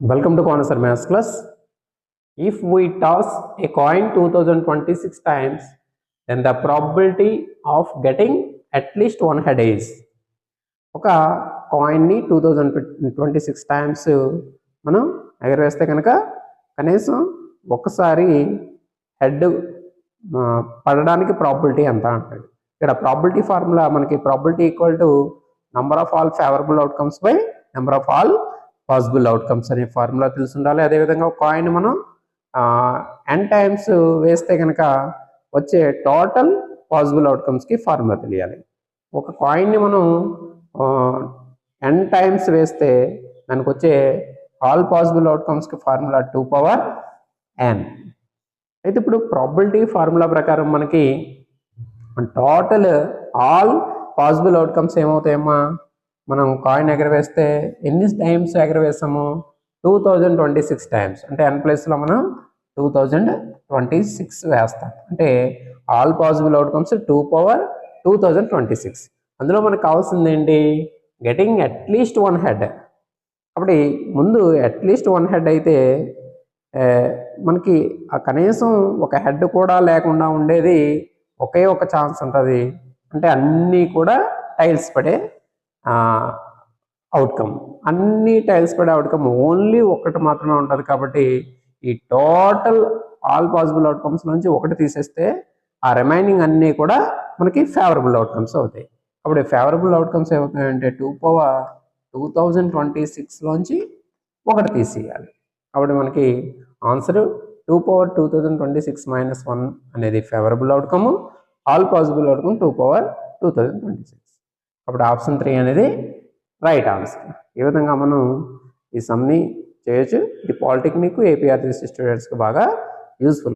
Welcome to Corner Maths class. If we toss a coin 2026 times, then the probability of getting at least one head is. ఒక కాయిన్ని 2026 times మనం ఎగరవేస్తే కనుక కనీసం ఒక్కసారి head పడడానికి probability ఎంత అంటాడు. ఇక్కడ ప్రాబిలిటీ ఫార్ములా మనకి probability equal to number of all favourable outcomes by number of all possible outcomes అనే ఫార్ములా తెలిసి ఉండాలి. అదేవిధంగా కాయిన్ మనం ఎన్ టైమ్స్ వేస్తే కనుక వచ్చే టోటల్ పాసిబుల్ అవుట్కమ్స్కి ఫార్ములా తెలియాలి. ఒక కాయిన్ని మనం ఎన్ టైమ్స్ వేస్తే దానికి వచ్చే ఆల్ పాసిబుల్ అవుట్కమ్స్కి ఫార్ములా 2n. అయితే ఇప్పుడు ప్రాబిలిటీ ఫార్ములా ప్రకారం మనకి టోటల్ ఆల్ పాసిబుల్ అవుట్కమ్స్ ఏమవుతాయమ్మా, మనం కాయిన్ ఎగరవేస్తే ఎన్ని టైమ్స్ ఎగరవేస్తాము? 2026 టైమ్స్. అంటే ఎన్ ప్లేస్లో మనం 2026 వేస్తాం. అంటే ఆల్ పాసిబుల్ అవుట్కమ్స్ 2/2026. అందులో మనకు కావాల్సింది ఏంటి? Getting at least one head. కాబట్టి ముందు అట్లీస్ట్ వన్ హెడ్ అయితే మనకి కనీసం ఒక హెడ్ కూడా లేకుండా ఉండేది ఒకే ఒక ఛాన్స్ ఉంటుంది. అంటే అన్నీ కూడా టైల్స్ పడే అవుట్కమ్, అన్ని టైల్స్ పడే అవుట్కమ్ ఓన్లీ ఒకటి మాత్రమే ఉంటుంది. కాబట్టి ఈ టోటల్ ఆల్ పాసిబుల్ అవుట్కమ్స్ నుంచి ఒకటి తీసేస్తే ఆ రిమైనింగ్ అన్నీ కూడా మనకి ఫేవరబుల్ అవుట్కమ్స్ అవుతాయి. కాబట్టి ఫేవరబుల్ అవుట్కమ్స్ ఏమవుతాయంటే 2/2026 లోంచి ఒకటి తీసేయాలి. కాబట్టి మనకి ఆన్సర్ 2/2026 - 1 అనేది favourable outcome, all possible outcome 2/2026. కాబట్టి ఆప్షన్ 3 అనేది రైట్ ఆన్సర్. ఈ విధంగా మనం ఈ సమ్ని చేయొచ్చు. ఇది పాలిటెక్నిక్, ఏపీఆర్టీసీ స్టూడెంట్స్కి బాగా యూస్ఫుల్.